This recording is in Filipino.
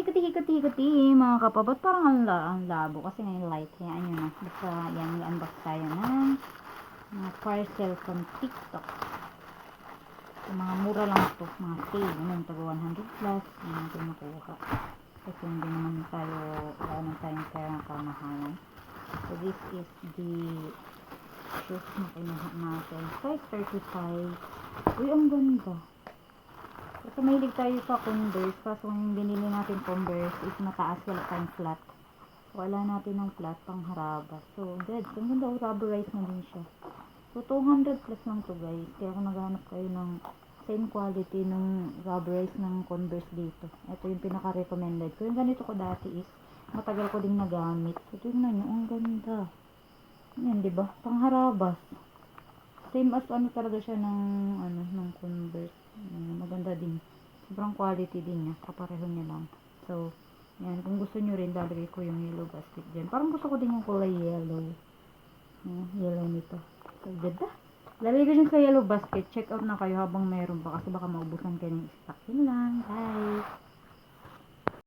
hikati mga kapabot. Parang ang labo kasi ngayon light. Hayaan nyo na. Basta yan, i-unbox tayo ng mga parcel from TikTok. So, mga mura lang ito. Mga sale. Ano, tago 100 plus. Hindi natin makuha. Kasi hindi naman tayo, wala naman tayong kaya kamahalan. So, this is the shoes na kinuha natin. Size 35. Uy, ang ganda. Kasi mahilig tayo sa Converse. Kaso yung binili natin Converse is mataas. Wala tayong flat. Wala natin ng flat pang haraba. So, good. Ang ganda. Rubberized na din siya. So, 200 plus lang to guys. Kaya kung naghanap kayo ng same quality ng rubberized ng Converse dito. Ito yung pinaka-recommended ko. Yung ganito ko dati is matagal ko ding nagamit. So, tingnan nyo. Ang ganda. Yan, diba? Pangharabas. Same as ano talaga siya ng Converse. Maganda din. Sobrang quality din niya. Kapareho niya lang. So, yan. Kung gusto nyo rin, lalagay ko yung yellow basket dyan. Parang gusto ko din yung kulay yellow. Yellow nito. So, ganda. Lalagay ko dyan sa yellow basket. Check out na kayo habang mayroon pa. Kasi baka maubusan kayo ng stock. Yun lang. Bye!